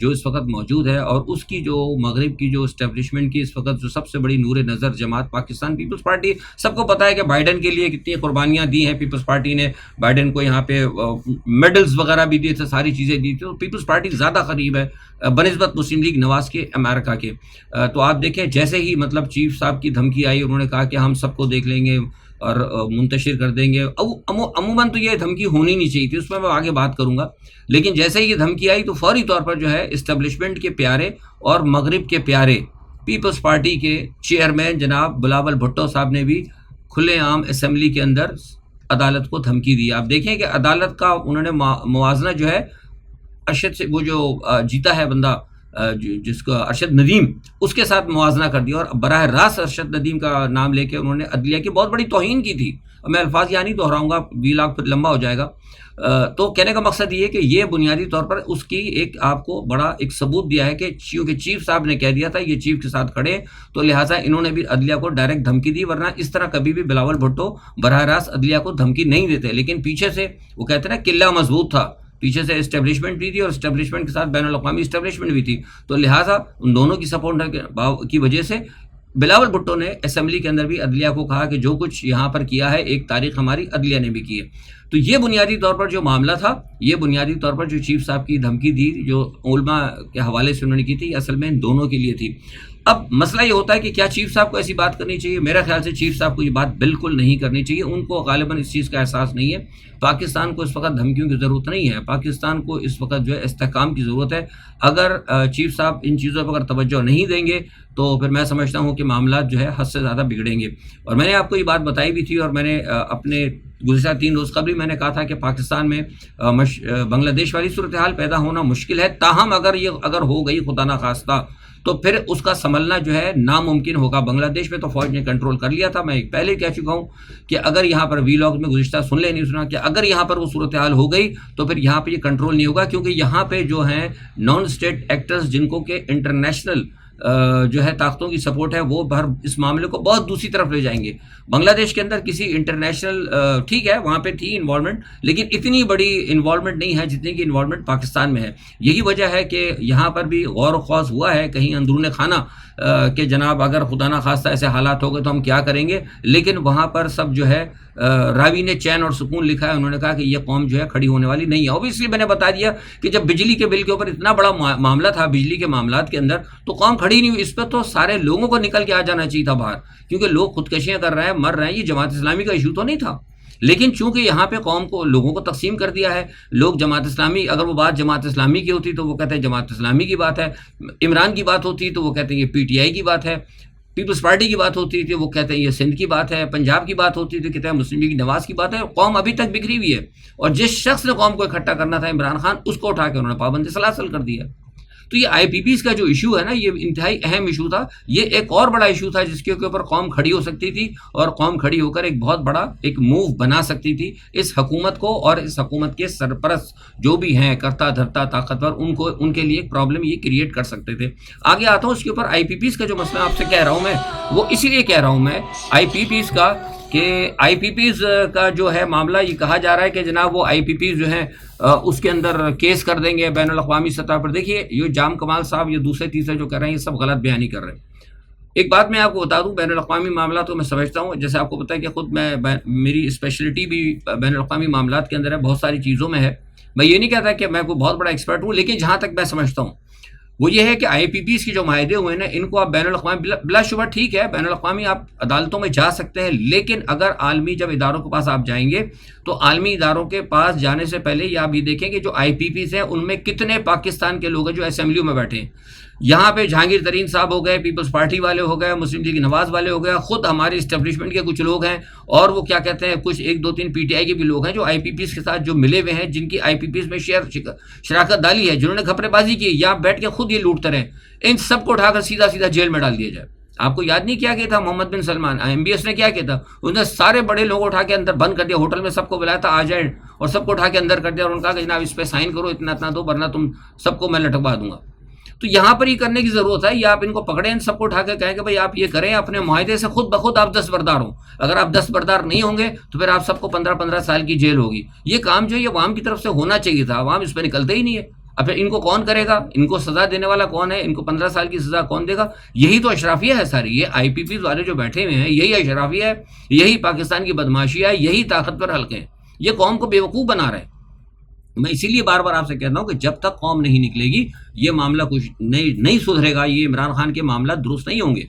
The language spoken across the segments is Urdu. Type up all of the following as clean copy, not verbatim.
جو اس وقت موجود ہے، اور اس کی جو مغرب کی جو اسٹیبلشمنٹ کی اس وقت جو سب سے بڑی نور نظر جماعت پاکستان پیپلز پارٹی، سب کو پتہ ہے کہ بائیڈن کے لیے کتنی قربانیاں دی ہیں پیپلز پارٹی نے، بائیڈن کو یہاں پہ میڈلز وغیرہ بھی دیے تھے، ساری چیزیں دی تھی، تو پیپلز پارٹی زیادہ قریب ہے بنسبت مسلم لیگ نواز کے امریکہ کے۔ تو آپ دیکھیں جیسے ہی مطلب چیف صاحب کی دھمکی آئی، انہوں نے کہا کہ ہم سب کو دیکھ لیں گے اور منتشر کر دیں گے، عموماً تو یہ دھمکی ہونی نہیں چاہیے تھی، اس میں آگے بات کروں گا، لیکن جیسے ہی یہ دھمکی آئی تو فوری طور پر جو ہے اسٹیبلشمنٹ کے پیارے اور مغرب کے پیارے پیپلز پارٹی کے چیئرمین جناب بلاول بھٹو صاحب نے بھی کھلے عام اسمبلی کے اندر عدالت کو دھمکی دی۔ آپ دیکھیں کہ عدالت کا انہوں نے موازنہ جو ہے ارشد سے، وہ جو جیتا ہے بندہ جس کو ارشد ندیم، اس کے ساتھ موازنہ کر دیا، اور براہ راست ارشد ندیم کا نام لے کے انہوں نے عدلیہ کی بہت بڑی توہین کی تھی۔ میں الفاظ یہاں نہیں دہراؤں گا، ویلاگ پھر لمبا ہو جائے گا۔ تو کہنے کا مقصد یہ ہے کہ یہ بنیادی طور پر اس کی ایک آپ کو بڑا ایک ثبوت دیا ہے کہ چونکہ چیف صاحب نے کہہ دیا تھا یہ چیف کے ساتھ کھڑے، تو لہٰذا انہوں نے بھی عدلیہ کو ڈائریکٹ دھمکی دی، ورنہ اس طرح کبھی بھی بلاول بھٹو براہ راست عدلیہ کو دھمکی نہیں دیتے، لیکن پیچھے سے وہ کہتے ہیں نا قلعہ مضبوط تھا، پیچھے سے اسٹیبلشمنٹ بھی تھی اور اسٹیبلشمنٹ کے ساتھ بین الاقوامی اسٹیبلشمنٹ بھی تھی، تو لہٰذا ان دونوں کی سپورٹ کی وجہ سے بلاول بھٹو نے اسمبلی کے اندر بھی عدلیہ کو کہا کہ جو کچھ یہاں پر کیا ہے ایک تاریخ ہماری عدلیہ نے بھی کی ہے۔ تو یہ بنیادی طور پر جو معاملہ تھا، یہ بنیادی طور پر جو چیف صاحب کی دھمکی دی جو علماء کے حوالے سے انہوں نے کی تھی، اصل میں ان دونوں کے لیے تھی۔ اب مسئلہ یہ ہوتا ہے کہ کیا چیف صاحب کو ایسی بات کرنی چاہیے؟ میرا خیال سے چیف صاحب کو یہ بات بالکل نہیں کرنی چاہیے، ان کو غالباً اس چیز کا احساس نہیں ہے۔ پاکستان کو اس وقت دھمکیوں کی ضرورت نہیں ہے، پاکستان کو اس وقت جو ہے استحکام کی ضرورت ہے۔ اگر چیف صاحب ان چیزوں پر اگر توجہ نہیں دیں گے تو پھر میں سمجھتا ہوں کہ معاملات جو ہے حد سے زیادہ بگڑیں گے۔ اور میں نے آپ کو یہ بات بتائی بھی تھی، اور میں نے اپنے گزشتہ 3 روز قبل میں نے کہا تھا کہ پاکستان میں بنگلہ دیش والی صورتحال پیدا ہونا مشکل ہے، تاہم اگر ہو گئی خدا نخواستہ تو پھر اس کا سنبھلنا جو ہے ناممکن ہوگا۔ بنگلہ دیش میں تو فوج نے کنٹرول کر لیا تھا، میں پہلے کہہ چکا ہوں کہ اگر یہاں پر ویلاگ میں گزشتہ سن لے نہیں سنا کہ اگر یہاں پر وہ صورتحال ہو گئی تو پھر یہاں پہ یہ کنٹرول نہیں ہوگا، کیونکہ یہاں پہ جو ہیں نان اسٹیٹ ایکٹرز جن کو کہ انٹرنیشنل جو ہے طاقتوں کی سپورٹ ہے، وہ اس معاملے کو بہت دوسری طرف لے جائیں گے۔ بنگلہ دیش کے اندر کسی انٹرنیشنل ٹھیک ہے وہاں پہ تھی انوالومنٹ، لیکن اتنی بڑی انوالومنٹ نہیں ہے جتنی کہ انوالومنٹ پاکستان میں ہے۔ یہی وجہ ہے کہ یہاں پر بھی غور و خوض ہوا ہے کہیں اندرون خانہ کہ جناب اگر خدا نخواستہ ایسے حالات ہو گئے تو ہم کیا کریں گے، لیکن وہاں پر سب جو ہے راوی نے چین اور سکون لکھا ہے، انہوں نے کہا کہ یہ قوم جو ہے کھڑی ہونے والی نہیں ہے۔ اوبیسلی میں نے بتا دیا کہ جب بجلی کے بل کے اوپر اتنا بڑا معاملہ تھا بجلی کے معاملات کے اندر، تو قوم کھڑی نہیں ہوئی، اس پہ تو سارے لوگوں کو نکل کے آ جانا چاہیے تھا باہر، کیونکہ لوگ خودکشیاں کر رہے ہیں، مر رہے ہیں، یہ جماعت اسلامی کا ایشو تو نہیں تھا، لیکن چونکہ یہاں پہ قوم کو لوگوں کو تقسیم کر دیا ہے، لوگ جماعت اسلامی، اگر وہ بات جماعت اسلامی کی ہوتی تو وہ کہتے ہیں جماعت اسلامی کی بات ہے، عمران کی بات ہوتی تو وہ کہتے ہیں یہ پی ٹی آئی کی بات ہے، پیپلز پارٹی کی بات ہوتی تھی وہ کہتے ہیں یہ سندھ کی بات ہے، پنجاب کی بات ہوتی تھی کہتے ہیں مسلم لیگ نواز کی بات ہے۔ قوم ابھی تک بکھری ہوئی ہے، اور جس شخص نے قوم کو اکٹھا کرنا تھا عمران خان، اس کو اٹھا کے انہوں نے پابند سلاسل کر دیا۔ تو یہ آئی پی پیز کا جو ایشو ہے نا، یہ انتہائی اہم ایشو تھا، یہ ایک اور بڑا ایشو تھا جس کے اوپر قوم کھڑی ہو سکتی تھی، اور قوم کھڑی ہو کر ایک بہت بڑا ایک موو بنا سکتی تھی اس حکومت کو، اور اس حکومت کے سرپرست جو بھی ہیں کرتا دھرتا طاقتور، ان کے لیے ایک پرابلم یہ کریٹ کر سکتے تھے۔ آگے آتا ہوں اس کے اوپر آئی پی پیز کا جو مسئلہ آپ سے کہہ رہا ہوں میں، وہ اسی لیے کہہ رہا ہوں میں آئی پی پیز کا، کہ آئی پی پیز کا جو ہے معاملہ یہ کہا جا رہا ہے کہ جناب وہ آئی پی پیز جو ہیں اس کے اندر کیس کر دیں گے بین الاقوامی سطح پر۔ دیکھیے یہ جام کمال صاحب یہ دوسرے تیسرے جو کر رہے ہیں یہ سب غلط بیانی کر رہے ہیں۔ ایک بات میں آپ کو بتا دوں، بین الاقوامی معاملات تو میں سمجھتا ہوں، جیسے آپ کو پتہ ہے کہ خود میری اسپیشلٹی بھی بین الاقوامی معاملات کے اندر ہے، بہت ساری چیزوں میں ہے۔ میں یہ نہیں کہتا کہ میں کوئی بہت بڑا ایکسپرٹ ہوں، لیکن جہاں تک میں سمجھتا ہوں وہ یہ ہے کہ آئی پی پیز کی جو معاہدے ہوئے نا، ان کو آپ بین الاقوامی بلا شبہ ٹھیک ہے بین الاقوامی آپ عدالتوں میں جا سکتے ہیں، لیکن اگر عالمی جب اداروں کے پاس آپ جائیں گے تو عالمی اداروں کے پاس جانے سے پہلے یہ آپ یہ دیکھیں کہ جو آئی پی پیز ہیں ان میں کتنے پاکستان کے لوگ ہیں جو اسمبلیوں میں بیٹھے ہیں۔ یہاں پہ جہانگیر ترین صاحب ہو گئے، پیپلز پارٹی والے ہو گئے، مسلم لیگ نواز والے ہو گئے، خود ہماری اسٹیبلشمنٹ کے کچھ لوگ ہیں، اور وہ کیا کہتے ہیں کچھ 1 2 3 پی ٹی آئی کے بھی لوگ ہیں جو آئی پی پیز کے ساتھ جو ملے ہوئے ہیں، جن کی آئی پی پیز میں شراکت ڈالی ہے، جنہوں نے گھپلے بازی کی یا بیٹھ کے خود یہ لوٹتے رہے، ان سب کو اٹھا کر سیدھا جیل میں ڈال دیا جائے۔ آپ کو یاد نہیں کیا کیا تھا محمد بن سلمان ایم بی ایس نے کیا کیا تھا؟ انہوں نے سارے بڑے لوگوں اٹھا کے اندر بند کر دیا، ہوٹل میں سب کو بلایا تھا آ جائیں، اور سب کو اٹھا کے اندر کر دیا، اور ان کا کہ جناب اس پہ سائن کرو، اتنا دو، ورنہ تم سب کو میں لٹکوا دوں گا۔ تو یہاں پر یہ کرنے کی ضرورت ہے، یا آپ ان کو پکڑیں، ان سب کو اٹھا کے کہیں کہ بھائی آپ یہ کریں، اپنے معاہدے سے خود بخود آپ دستبردار ہوں۔ اگر آپ دستبردار نہیں ہوں گے تو پھر آپ سب کو 15 15 سال کی جیل ہوگی۔ یہ کام جو ہے یہ عوام کی طرف سے ہونا چاہیے تھا، عوام اس پہ نکلتے ہی نہیں ہے۔ اب پھر ان کو کون کرے گا؟ ان کو سزا دینے والا کون ہے؟ ان کو 15 سال کی سزا کون دے گا؟ یہی تو اشرافیہ ہے ساری. یہ آئی پی پی والے جو بیٹھے ہوئے ہیں یہی اشرافیہ ہے, یہی پاکستان کی بدماشی ہے, یہی طاقتور حلقے ہیں. یہ قوم کو بیوقوف بنا رہے ہیں. میں اسی لیے بار بار آپ سے کہتا ہوں کہ جب تک قوم نہیں نکلے گی یہ معاملہ کچھ نہیں سدھرے گا. یہ عمران خان کے معاملات درست نہیں ہوں گے.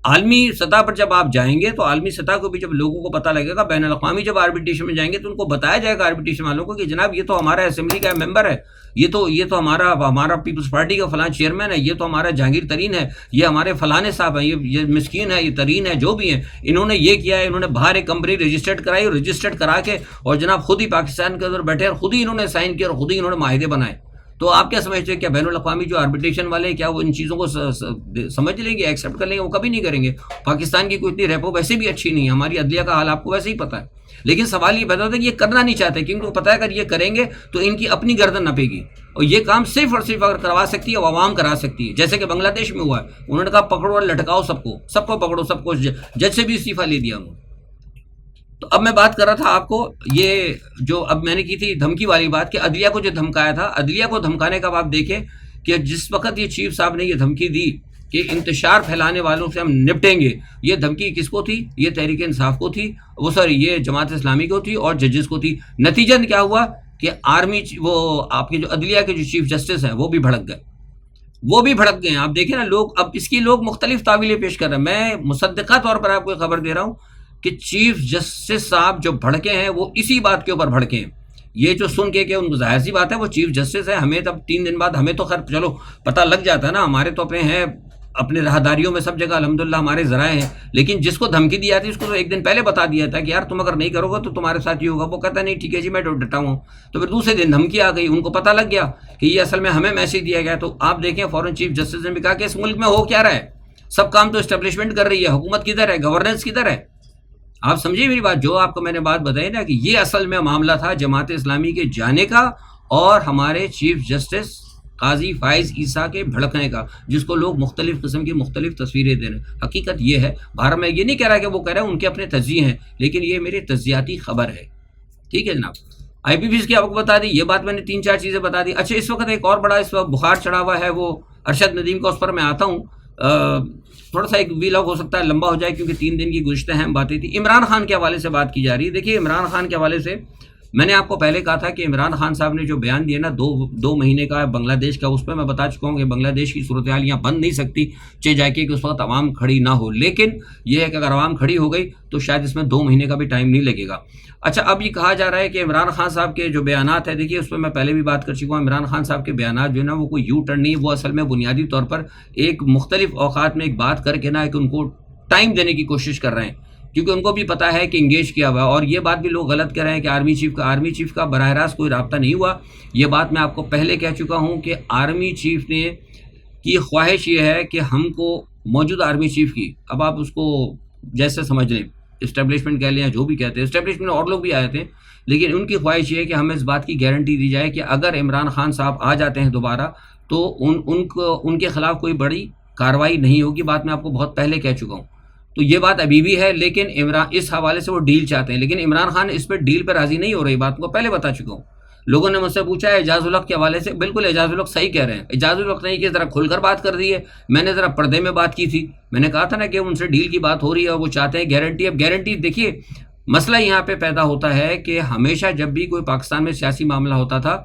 عالمی سطح پر جب آپ جائیں گے تو عالمی سطح کو بھی جب لوگوں کو پتہ لگے گا, بین الاقوامی جب آربیٹریشن میں جائیں گے تو ان کو بتایا جائے گا آربیٹریشن والوں کو کہ جناب یہ تو ہمارا اسمبلی کا ممبر ہے, یہ تو ہمارا پیپلز پارٹی کا فلاں چیئرمین ہے, یہ تو ہمارا جہانگیر ترین ہے, یہ ہمارے فلانے صاحب ہیں, یہ مسکین ہے, یہ ترین ہے, جو بھی ہیں, انہوں نے یہ کیا ہے, انہوں نے باہر ایک کمپنی رجسٹرڈ کرائی, اور رجسٹرڈ کرا کے اور جناب خود ہی پاکستان کے اندر بیٹھے اور خود ہی انہوں نے سائن کیا اور خود ہی انہوں نے معاہدے بنائے. تو آپ کیا سمجھتے ہیں, کیا بین الاقوامی جو آربیٹریشن والے ہیں کیا وہ ان چیزوں کو سمجھ لیں گے, ایکسیپٹ کر لیں گے؟ وہ کبھی نہیں کریں گے. پاکستان کی کوئی اتنی ریپو ویسے بھی اچھی نہیں ہے, ہماری عدلیہ کا حال آپ کو ویسے ہی پتہ ہے. لیکن سوال یہ پیدا ہوتا ہے کہ یہ کرنا نہیں چاہتے کیونکہ ان کو پتہ ہے اگر یہ کریں گے تو ان کی اپنی گردن نپے گی, اور یہ کام صرف اور صرف اگر کروا سکتی ہے عوام کرا سکتی ہے. جیسے کہ بنگلہ دیش میں ہوا ہے, انہوں نے کہا پکڑو اور لٹکاؤ سب کو پکڑو, سب کو جج سے بھی استعفیٰ لے دیا انہوں نے. تو اب میں بات کر رہا تھا آپ کو یہ جو اب میں نے کی تھی دھمکی والی بات, کہ عدلیہ کو جو دھمکایا تھا, عدلیہ کو دھمکانے کا آپ دیکھیں کہ جس وقت یہ چیف صاحب نے یہ دھمکی دی کہ انتشار پھیلانے والوں سے ہم نپٹیں گے, یہ دھمکی کس کو تھی؟ یہ تحریک انصاف کو تھی, یہ جماعت اسلامی کو تھی اور ججز کو تھی. نتیجہ کیا ہوا کہ وہ آپ کے جو عدلیہ کے جو چیف جسٹس ہیں وہ بھی بھڑک گئے ہیں. آپ دیکھیں نا, لوگ اب اس کی مختلف تعویلیں پیش کر رہے ہیں. میں مصدقہ طور پر آپ کو خبر دے رہا ہوں کہ چیف جسٹس صاحب جو بھڑکے ہیں وہ اسی بات کے اوپر بھڑکے ہیں. یہ جو سن کے کہ ان کو ظاہر سی بات ہے وہ چیف جسٹس ہے, ہمیں تب 3 دن بعد ہمیں تو خیر چلو پتہ لگ جاتا ہے نا, ہمارے تو اپنے ہیں اپنے راہداریوں میں سب جگہ الحمدللہ ہمارے ذرائع ہیں. لیکن جس کو دھمکی دی جاتی ہے اس کو تو ایک دن پہلے بتا دیا تھا کہ یار تم اگر نہیں کرو گے تو تمہارے ساتھ یہ ہوگا. وہ کہتا ہے نہیں ٹھیک ہے جی میں ڈٹا ہوں. تو پھر دوسرے دن دھمکی آ گئی, ان کو پتہ لگ گیا کہ یہ اصل میں ہمیں میسج دیا گیا. تو آپ دیکھیں فوراً چیف جسٹس نے بھی کہا کہ اس ملک میں ہو کیا رہا ہے, سب کام تو اسٹیبلشمنٹ کر رہی ہے, حکومت کدھر ہے, گورننس کدھر ہے. آپ سمجھیے میری بات, جو آپ کو میں نے بات بتائی نا کہ یہ اصل میں معاملہ تھا جماعت اسلامی کے جانے کا اور ہمارے چیف جسٹس قاضی فائز عیسیٰ کے بھڑکنے کا, جس کو لوگ مختلف قسم کی مختلف تصویریں دے رہے ہیں. حقیقت یہ ہے, بھارت میں یہ نہیں کہہ رہا کہ وہ کہہ رہے ہیں ان کے اپنے تجزیے ہیں, لیکن یہ میری تجزیاتی خبر ہے. ٹھیک ہے جناب, آئی پی پیز کی آپ کو بتا دی, یہ بات میں نے 3-4 چیزیں بتا دی. اچھا اس وقت ایک اور بڑا اس وقت بخار چڑھا ہوا ہے وہ ارشد ندیم کا, اس پر میں آتا ہوں. تھوڑا سا ایک ویلاگ ہو سکتا ہے لمبا ہو جائے کیونکہ 3 دن کی گزشتہ اہم باتیں تھیں. عمران خان کے حوالے سے بات کی جا رہی ہے. دیکھیے عمران خان کے حوالے سے میں نے آپ کو پہلے کہا تھا کہ عمران خان صاحب نے جو بیان دیا نا 2 مہینے کا بنگلہ دیش کا, اس پہ میں بتا چکا ہوں کہ بنگلہ دیش کی صورتحال یہاں بند نہیں سکتی چاہے جا کے کہ اس وقت عوام کھڑی نہ ہو. لیکن یہ ہے کہ اگر عوام کھڑی ہو گئی تو شاید اس میں 2 مہینے کا بھی ٹائم نہیں لگے گا. اچھا اب یہ کہا جا رہا ہے کہ عمران خان صاحب کے جو بیانات ہیں, دیکھیے اس پہ میں پہلے بھی بات کر چکا ہوں. عمران خان صاحب کے بیانات جو ہے نا وہ کوئی یو ٹرن نہیں, وہ اصل میں بنیادی طور پر ایک مختلف اوقات میں ایک بات کر کے نا کہ ان کو ٹائم دینے کی کوشش کر رہے ہیں, کیونکہ ان کو بھی پتا ہے کہ انگیج کیا ہوا ہے. اور یہ بات بھی لوگ غلط کہہ رہے ہیں کہ آرمی چیف کا براہ راست کوئی رابطہ نہیں ہوا. یہ بات میں آپ کو پہلے کہہ چکا ہوں کہ آرمی چیف نے کی خواہش یہ ہے کہ ہم کو موجودہ آرمی چیف کی, اب آپ اس کو جیسے سمجھ لیں, اسٹیبلشمنٹ کہہ لیں جو بھی کہتے ہیں, اسٹیبلشمنٹ اور لوگ بھی آئے تھے, لیکن ان کی خواہش یہ ہے کہ ہمیں اس بات کی گارنٹی دی جائے کہ اگر عمران خان صاحب آ جاتے ہیں دوبارہ تو ان کے خلاف کوئی بڑی کارروائی نہیں ہوگی. بات میں آپ کو بہت پہلے کہہ چکا ہوں. تو یہ بات ابھی بھی ہے, لیکن اس حوالے سے وہ ڈیل چاہتے ہیں, لیکن عمران خان اس پہ ڈیل پہ راضی نہیں ہو رہی. بات کو پہلے بتا چکا ہوں. لوگوں نے مجھ سے پوچھا ہے اعجاز الحق کے حوالے سے, بالکل اعجاز الحق صحیح کہہ رہے ہیں. اعجاز الحق نے کہ ذرا کھل کر بات کر دی ہے, میں نے ذرا پردے میں بات کی تھی. میں نے کہا تھا نا کہ ان سے ڈیل کی بات ہو رہی ہے اور وہ چاہتے ہیں گارنٹی. اب گارنٹی دیکھیے مسئلہ یہاں پہ پیدا ہوتا ہے کہ ہمیشہ جب بھی کوئی پاکستان میں سیاسی معاملہ ہوتا تھا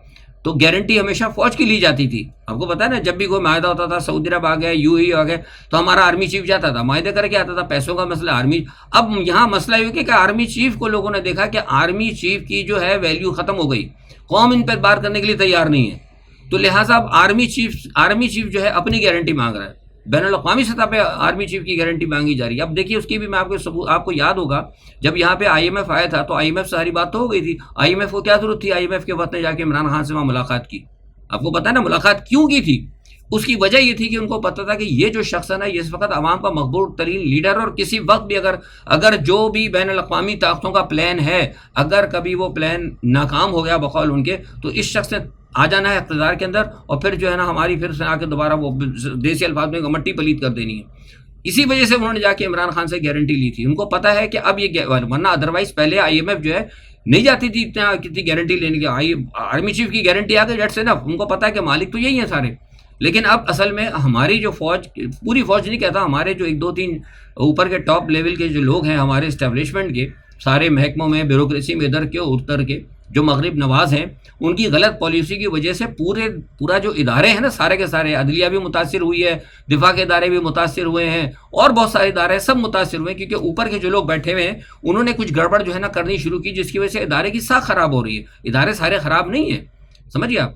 تو گارنٹی ہمیشہ فوج کی لی جاتی تھی. آپ کو پتا ہے نا, جب بھی کوئی معاہدہ ہوتا تھا, سعودی عرب آ گیا, یو اے ای آ گئے, تو ہمارا آرمی چیف جاتا تھا, معاہدے کر کے آتا تھا, پیسوں کا مسئلہ آرمی. اب یہاں مسئلہ یہ کہ آرمی چیف کو لوگوں نے دیکھا کہ آرمی چیف کی جو ہے ویلیو ختم ہو گئی, قوم ان پر بار کرنے کے لیے تیار نہیں ہے, تو لہٰذا اب آرمی چیف جو ہے اپنی گارنٹی مانگ رہا ہے. بین الاقوامی سطح پہ آرمی چیف کی گارنٹی مانگی جا رہی ہے. اب دیکھیے اس کی بھی میں آپ کو یاد ہوگا جب یہاں پہ آئی ایم ایف آیا تھا تو آئی ایم ایف ساری بات تو ہو گئی تھی. آئی ایم ایف کو کیا ضرورت تھی, آئی ایم ایف کے وقت نے جا کے عمران خان سے وہاں ملاقات کی. آپ کو پتا ہے نا ملاقات کیوں کی تھی؟ اس کی وجہ یہ تھی کہ ان کو پتا تھا کہ یہ جو شخص ہے نا یہ اس وقت عوام کا مقبول ترین لیڈر, اور کسی وقت بھی اگر جو بھی بین الاقوامی طاقتوں کا پلان ہے اگر کبھی وہ پلان ناکام ہو گیا بقول ان کے, تو اس شخص نے آ جانا ہے اقتدار کے اندر اور پھر جو ہے نا ہماری پھر سے آ کے دوبارہ وہ دیسی الفاظ میں مٹی پلیت کر دینی ہے. اسی وجہ سے انہوں نے جا کے عمران خان سے گارنٹی لی تھی. ان کو پتا ہے کہ اب یہ ورنہ ادروائز پہلے آئی ایم ایف جو ہے نہیں جاتی تھی اتنا کتنی گارنٹی لینے کی. آرمی چیف کی گارنٹی آ گئی، دیٹس انف. ان کو پتا ہے کہ مالک تو یہی ہیں سارے. لیکن اب اصل میں ہماری جو فوج، پوری فوج نہیں کہتا، ہمارے جو ایک دو تین اوپر کے ٹاپ لیول کے جو لوگ ہیں ہمارے اسٹیبلشمنٹ کے، سارے محکموں میں، بیوروکریسی میں، ادھر کے اتر کے جو مغرب نواز ہیں، ان کی غلط پالیسی کی وجہ سے پورا جو ادارے ہیں نا، سارے کے سارے، عدلیہ بھی متاثر ہوئی ہے، دفاع کے ادارے بھی متاثر ہوئے ہیں، اور بہت سارے ادارے سب متاثر ہوئے ہیں، کیونکہ اوپر کے جو لوگ بیٹھے ہوئے ہیں انہوں نے کچھ گڑبڑ جو ہے نا کرنی شروع کی، جس کی وجہ سے ادارے کی ساکھ خراب ہو رہی ہے. ادارے سارے خراب نہیں ہیں، سمجھیے آپ.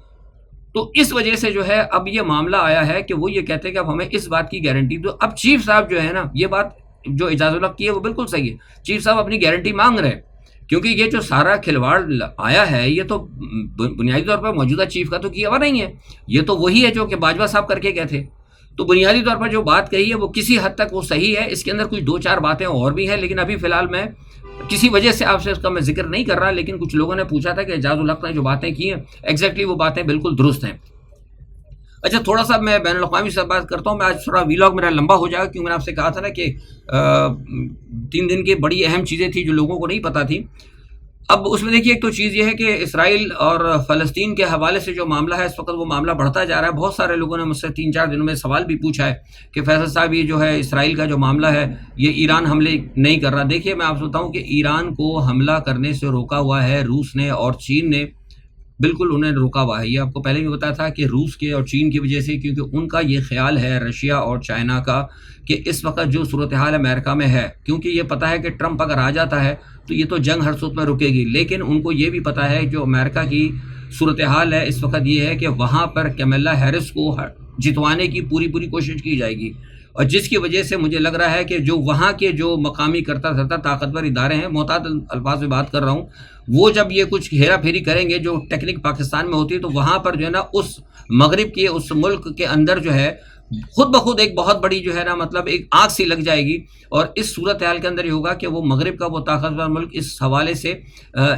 تو اس وجہ سے جو ہے اب یہ معاملہ آیا ہے کہ وہ یہ کہتے ہیں کہ اب ہمیں اس بات کی گارنٹی دو. اب چیف صاحب جو ہے نا، یہ بات جو اعجاز اللہ کی ہے وہ بالکل صحیح ہے. چیف صاحب اپنی گارنٹی مانگ رہے ہیں، کیونکہ یہ جو سارا کھلواڑ آیا ہے یہ تو بنیادی طور پر موجودہ چیف کا تو کیا ہوا نہیں ہے. یہ تو وہی ہے جو کہ باجوہ صاحب کر کے گئے تھے. تو بنیادی طور پر جو بات کہی ہے وہ کسی حد تک وہ صحیح ہے. اس کے اندر کچھ دو چار باتیں اور بھی ہیں، لیکن ابھی فی الحال میں کسی وجہ سے آپ سے اس کا میں ذکر نہیں کر رہا. لیکن کچھ لوگوں نے پوچھا تھا کہ اعجاز الحق نے جو باتیں کی ہیں ایگزیکٹلی وہ باتیں بالکل درست ہیں. اچھا، تھوڑا سا میں بین الاقوامی سے بات کرتا ہوں. میں آج تھوڑا ویلاگ میرا لمبا ہو جائے گا، کیونکہ میں نے آپ سے کہا تھا نا کہ 3 دن کی بڑی اہم چیزیں تھیں جو لوگوں کو نہیں پتہ تھی. اب اس میں دیکھیے، ایک تو چیز یہ ہے کہ اسرائیل اور فلسطین کے حوالے سے جو معاملہ ہے اس وقت وہ معاملہ بڑھتا جا رہا ہے. بہت سارے لوگوں نے مجھ سے 3-4 دنوں میں سوال بھی پوچھا ہے کہ فیصل صاحب یہ جو ہے اسرائیل کا جو معاملہ ہے یہ ایران حملے نہیں کر رہا. دیکھیے میں آپ سے بتاؤں کہ ایران کو حملہ کرنے سے روکا ہوا ہے روس نے اور چین نے. بالکل انہیں روکا ہوا ہے. یہ آپ کو پہلے بھی بتایا تھا کہ روس کے اور چین کی وجہ سے، کیونکہ ان کا یہ خیال ہے رشیا اور چائنا کا کہ اس وقت جو صورتحال امریکہ میں ہے، کیونکہ یہ پتہ ہے کہ ٹرمپ اگر آ جاتا ہے تو یہ تو جنگ ہر صورت میں رکے گی. لیکن ان کو یہ بھی پتہ ہے جو امریکہ کی صورتحال ہے اس وقت یہ ہے کہ وہاں پر کیملا ہیرس کو جتوانے کی پوری کوشش کی جائے گی. اور جس کی وجہ سے مجھے لگ رہا ہے کہ جو وہاں کے جو مقامی کرتا دھرتا طاقتور ادارے ہیں، محتاط الفاظ میں بات کر رہا ہوں، وہ جب یہ کچھ ہیرا پھیری کریں گے جو ٹیکنیک پاکستان میں ہوتی ہے، تو وہاں پر جو ہے نا اس مغرب کے اس ملک کے اندر جو ہے خود بخود ایک بہت بڑی جو ہے نا مطلب ایک آگ سی لگ جائے گی. اور اس صورتحال کے اندر یہ ہوگا کہ وہ مغرب کا وہ طاقتور ملک اس حوالے سے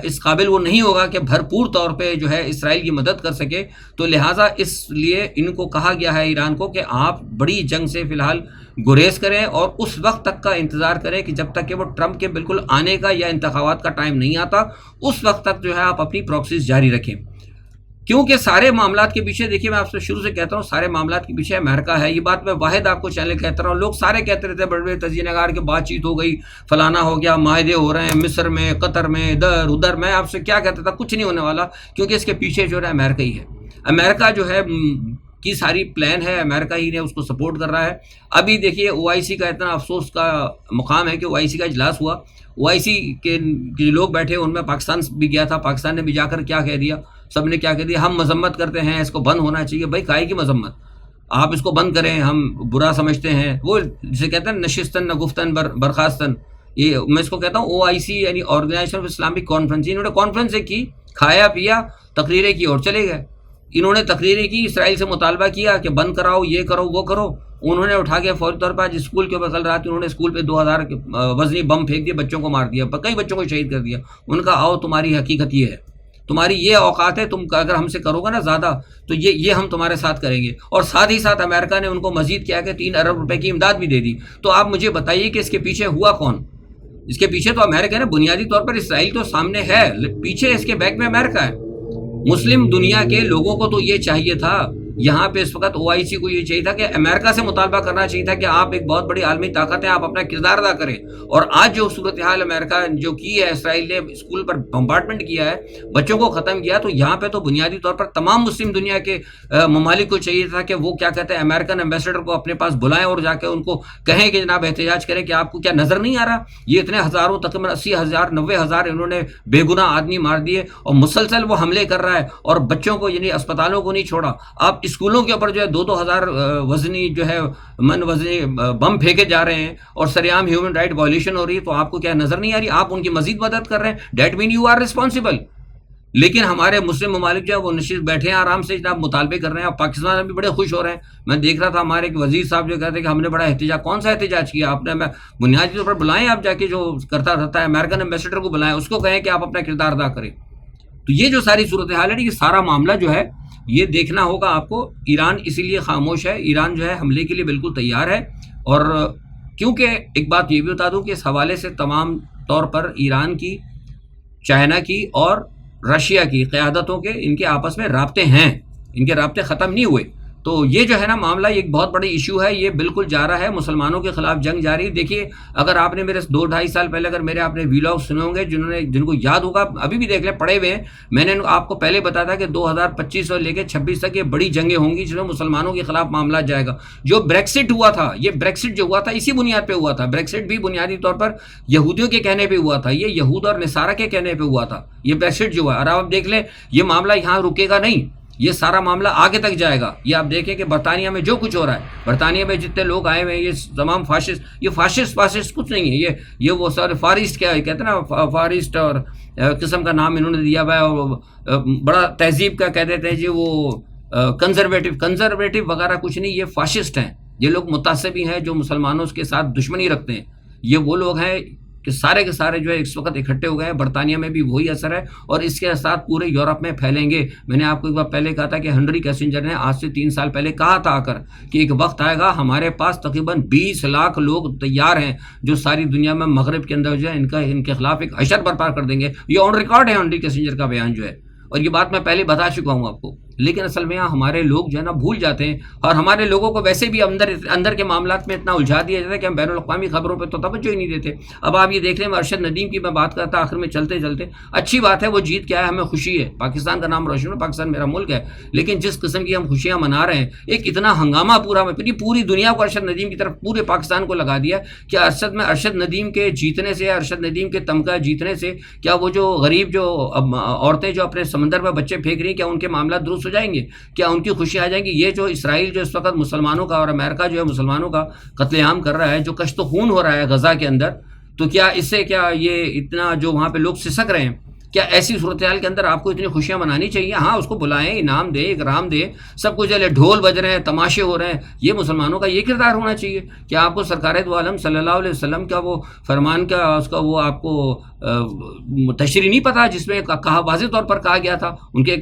اس قابل وہ نہیں ہوگا کہ بھرپور طور پہ جو ہے اسرائیل کی مدد کر سکے. تو لہٰذا اس لیے ان کو کہا گیا ہے ایران کو کہ آپ بڑی جنگ سے فی الحال گریز کریں اور اس وقت تک کا انتظار کریں کہ جب تک کہ وہ ٹرمپ کے بالکل آنے کا یا انتخابات کا ٹائم نہیں آتا، اس وقت تک جو ہے آپ اپنی پراکسیز جاری رکھیں. کیونکہ سارے معاملات کے پیچھے، دیکھیے میں آپ سے شروع سے کہتا ہوں، سارے معاملات کے پیچھے امریکہ ہے. یہ بات میں واحد آپ کو چینل کہتا رہا ہوں. لوگ سارے کہتے رہتے بڑے بڑے تجزیہ نگار کے بات چیت ہو گئی، فلانا ہو گیا، معاہدے ہو رہے ہیں مصر میں، قطر میں، ادھر ادھر. میں آپ سے کیا کہتا تھا، کچھ نہیں ہونے والا، کیونکہ اس کے پیچھے جو ہے امریکہ ہی ہے. امریکہ جو ہے کی ساری پلان ہے، امریکہ ہی نے اس کو سپورٹ کر رہا ہے. ابھی دیکھیے OIC کا اتنا افسوس کا مقام ہے کہ OIC کا اجلاس ہوا، OIC کے جو لوگ بیٹھے ان میں پاکستان بھی گیا تھا. پاکستان نے بھی جا کر کیا کہہ دیا، سب نے کیا کہہ دیا، ہم مذمت کرتے ہیں، اس کو بند ہونا چاہیے. بھائی کائے کی مذمت، آپ اس کو بند کریں، ہم برا سمجھتے ہیں. وہ جسے کہتے ہیں نشستن نہ گفتن برخاستن، یہ میں اس کو کہتا ہوں OIC یعنی آرگنائزیشن آف اسلامک کانفرنس. انہوں نے کانفرنس کی، کھایا پیا، تقریریں کی اور چلے گئے. انہوں نے تقریریں کی، اسرائیل سے مطالبہ کیا کہ بند کراؤ، یہ کرو وہ کرو. انہوں نے اٹھا کے فوری طور پر آج اسکول کے اوپر کل رات انہوں نے اسکول پہ 2000 وزنی بم پھینک دیے، بچوں کو مار دیا، کئی بچوں کو شہید کر دیا. ان کا آؤ تمہاری حقیقت یہ ہے، تمہاری یہ اوقات ہے، تم اگر ہم سے کرو گے نا زیادہ تو یہ ہم تمہارے ساتھ کریں گے. اور ساتھ ہی ساتھ امریکہ نے ان کو مزید کیا کہ 3 ارب روپے کی امداد بھی دے دی. تو آپ مجھے بتائیے کہ اس کے پیچھے ہوا کون؟ اس کے پیچھے تو امریکہ ہے نا. بنیادی طور پر اسرائیل تو سامنے ہے، پیچھے اس کے بیک میں امریکہ ہے. مسلم دنیا کے لوگوں کو تو یہ چاہیے تھا، یہاں پہ اس وقت OIC کو یہ چاہیے تھا کہ امریکہ سے مطالبہ کرنا چاہیے تھا کہ آپ ایک بہت بڑی عالمی طاقت ہیں، آپ اپنا کردار ادا کریں. اور آج جو صورتحال امریکہ جو کی ہے، اسرائیل نے اسکول پر بمبارڈمنٹ کیا ہے، بچوں کو ختم کیا، تو یہاں پہ تو بنیادی طور پر تمام مسلم دنیا کے ممالک کو چاہیے تھا کہ وہ کیا کہتے ہیں امریکن ایمبیسڈر کو اپنے پاس بلائیں اور جا کے ان کو کہیں کہ جناب احتجاج کریں کہ آپ کو کیا نظر نہیں آ رہا، یہ اتنے ہزاروں تقریباً 80,000 90,000 انہوں نے بے گناہ آدمی مار دیے اور مسلسل وہ حملے کر رہا ہے اور بچوں کو یعنی اسپتالوں کو نہیں چھوڑا. آپ اسکولوں کے اوپر جو ہے 2,000 وزنی جو ہے وزنی بم پھینکے جا رہے ہیں اور سریعام ہیومن رائٹ وائلیشن ہو رہی ہے، تو آپ کو کیا نظر نہیں آ رہی؟ آپ ان کی مزید مدد کر رہے ہیں. That mean you are responsible. لیکن ہمارے مسلم ممالک جو ہے وہ نشست بیٹھے ہیں آرام سے جناب مطالبے کر رہے ہیں. اور پاکستان میں بھی بڑے خوش ہو رہے ہیں. میں دیکھ رہا تھا ہمارے ایک وزیر صاحب جو کہتے ہیں کہ ہم نے بڑا احتجاج. کون سا احتجاج کیا آپ نے؟ بنیادی طور پر بلائیں، آپ جا کے جو کرتا رہتا ہے امریکن ایمبیسڈر کو بلائیں، اس کو کہیں کہ آپ اپنا کردار ادا کریں. تو یہ جو ساری صورتحال ہے، یہ سارا معاملہ جو ہے یہ دیکھنا ہوگا آپ کو. ایران اسی لیے خاموش ہے، ایران جو ہے حملے کے لیے بالکل تیار ہے. اور کیونکہ ایک بات یہ بھی بتا دوں کہ اس حوالے سے تمام طور پر ایران کی چائنا کی اور رشیا کی قیادتوں کے ان کے آپس میں رابطے ہیں، ان کے رابطے ختم نہیں ہوئے. تو یہ جو ہے نا معاملہ، یہ ایک بہت بڑی ایشو ہے، یہ بالکل جا رہا ہے، مسلمانوں کے خلاف جنگ جاری. دیکھیے اگر آپ نے میرے 2-2.5 سال پہلے اگر میرے آپ نے ویلاگ سنے ہوں گے، جن کو یاد ہوگا ابھی بھی دیکھ لیں، پڑے ہوئے ہیں. میں نے آپ کو پہلے بتایا تھا کہ 2025 سے لے کے 26 تک یہ بڑی جنگیں ہوں گی جس میں مسلمانوں کے خلاف معاملہ جائے گا. جو بریکسٹ ہوا تھا، یہ بریکسٹ جو ہوا تھا اسی بنیاد پہ ہوا تھا. بریکسٹ بھی بنیادی طور پر یہودیوں کے کہنے پہ ہوا تھا، یہ یہود اور نصارہ کے کہنے پہ ہوا تھا یہ بریکسٹ جو ہے. اور آپ دیکھ لیں یہ معاملہ یہاں رکے گا نہیں، یہ سارا معاملہ آگے تک جائے گا. یہ آپ دیکھیں کہ برطانیہ میں جو کچھ ہو رہا ہے، برطانیہ میں جتنے لوگ آئے ہوئے ہیں، یہ تمام فاشسٹ، یہ فاشسٹ کچھ نہیں ہے، یہ وہ سارے فارسٹ کیا کہتے ہیں نا، فارسٹ اور قسم کا نام انہوں نے دیا ہوا ہے، اور بڑا تہذیب کا کہہ دیتے ہیں جی وہ کنزرویٹو وغیرہ کچھ نہیں، یہ فاشسٹ ہیں. یہ لوگ متعصبی ہیں جو مسلمانوں کے ساتھ دشمنی رکھتے ہیں. یہ وہ لوگ ہیں کہ سارے کے سارے جو ہے اس وقت اکٹھے ہو گئے ہیں. برطانیہ میں بھی وہی اثر ہے اور اس کے ساتھ پورے یورپ میں پھیلیں گے. میں نے آپ کو ایک بار پہلے کہا تھا کہ ہنری کیسنجر نے آج سے 3 سال پہلے کہا تھا آ کر کہ ایک وقت آئے گا ہمارے پاس تقریباً 20 لاکھ لوگ تیار ہیں جو ساری دنیا میں مغرب کے اندر جو ہے ان کے خلاف ایک حشر برپا کر دیں گے. یہ آن ریکارڈ ہے ہنری کیسنجر کا بیان جو ہے، اور یہ بات میں پہلے بتا چکا ہوں آپ کو. لیکن اصل میں ہمارے لوگ جو ہے نا بھول جاتے ہیں، اور ہمارے لوگوں کو ویسے بھی اندر کے معاملات میں اتنا الجھا دیا جاتا ہے کہ ہم بین الاقوامی خبروں پہ تو توجہ ہی نہیں دیتے. اب آپ یہ دیکھ رہے ہیں، ارشد ندیم کی میں بات کرتا آخر میں چلتے چلتے، اچھی بات ہے وہ جیت کے آیا، ہمیں خوشی ہے، پاکستان کا نام روشن ہو، پاکستان میرا ملک ہے. لیکن جس قسم کی ہم خوشیاں منا رہے ہیں، ایک اتنا ہنگامہ پوری دنیا کو ارشد ندیم کی طرف، پورے پاکستان کو لگا دیا کہ ارشد ندیم کے جیتنے سے، ارشد ندیم کے تمغہ جیتنے سے کیا وہ جو غریب جو عورتیں جو اپنے سمندر میں بچے پھینک رہی ہیں، کیا ان کے معاملات درست ہو جائیں گے؟ کیا ان کی خوشی آ جائیں گی؟ یہ جو اسرائیل جو اس وقت مسلمانوں کا اور امریکہ جو ہے مسلمانوں کا قتل عام کر رہا ہے، جو کشت و خون ہو رہا ہے غزہ کے اندر، تو کیا اس سے کیا یہ اتنا جو وہاں پہ لوگ سسک رہے ہیں، کیا ایسی صورتحال کے اندر آپ کو اتنی خوشیاں منانی چاہیے؟ ہاں اس کو بلائیں، انعام دیں، اکرام دیں، سب کچھ چلے، ڈھول بج رہے ہیں، تماشے ہو رہے ہیں. یہ مسلمانوں کا یہ کردار ہونا چاہیے. کیا آپ کو سرکار دو عالم صلی اللہ علیہ وسلم کا وہ فرمان کا اس کا وہ آپ کو تشریح نہیں پتا جس میں کہا واضح طور پر کہا گیا تھا؟ ان کے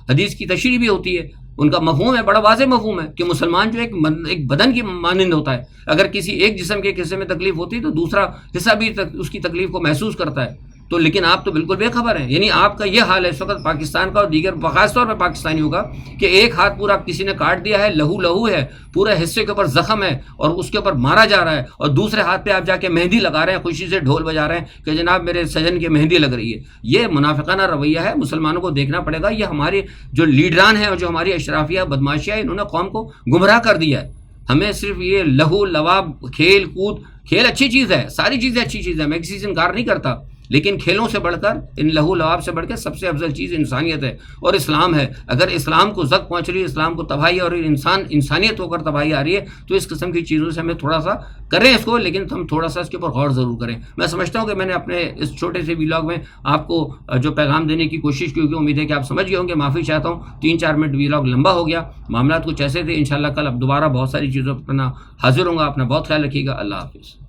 حدیث کی تشریح بھی ہوتی ہے، ان کا مفہوم ہے، بڑا واضح مفہوم ہے کہ مسلمان جو ایک بدن کی مانند ہوتا ہے. اگر کسی ایک جسم کے حصے میں تکلیف ہوتی ہے تو دوسرا حصہ بھی اس کی تکلیف کو محسوس کرتا ہے. تو لیکن آپ تو بالکل بے خبر ہیں. یعنی آپ کا یہ حال ہے اس وقت پاکستان کا اور دیگر خاص طور پہ پاکستانیوں کا کہ ایک ہاتھ پورا کسی نے کاٹ دیا ہے، لہو ہے، پورے حصے کے اوپر زخم ہے اور اس کے اوپر مارا جا رہا ہے، اور دوسرے ہاتھ پہ آپ جا کے مہندی لگا رہے ہیں، خوشی سے ڈھول بجا رہے ہیں کہ جناب میرے سجن کی مہندی لگ رہی ہے. یہ منافقانہ رویہ ہے، مسلمانوں کو دیکھنا پڑے گا. یہ ہمارے جو لیڈران ہیں اور جو ہماری اشرافیہ بدماشیاں انہوں نے قوم کو گمراہ کر دیا ہے. ہمیں صرف یہ لہو لواب، کھیل اچھی چیز ہے، ساری چیزیں اچھی چیز ہے، میں کسی سے انکار نہیں کرتا، لیکن کھیلوں سے بڑھ کر، ان لہو لعاب سے بڑھ کر سب سے افضل چیز انسانیت ہے اور اسلام ہے. اگر اسلام کو زد پہنچ رہی ہے، اسلام کو تباہی اور انسانیت ہو کر تباہی آ رہی ہے، تو اس قسم کی چیزوں سے ہمیں تھوڑا سا کریں اس کو، لیکن ہم تھوڑا سا اس کے اوپر غور ضرور کریں. میں سمجھتا ہوں کہ میں نے اپنے اس چھوٹے سے ویلاگ میں آپ کو جو پیغام دینے کی کوشش کی ہوگی، امید ہے کہ آپ سمجھ گئے ہوں گے. معافی چاہتا ہوں 3-4 منٹ ویلاگ لمبا ہو گیا، معاملات کچھ ایسے تھے. انشاءاللہ کل اب دوبارہ بہت ساری چیزوں پر حاضر ہوں گا. اپنا بہت خیال رکھیے گا. اللہ حافظ.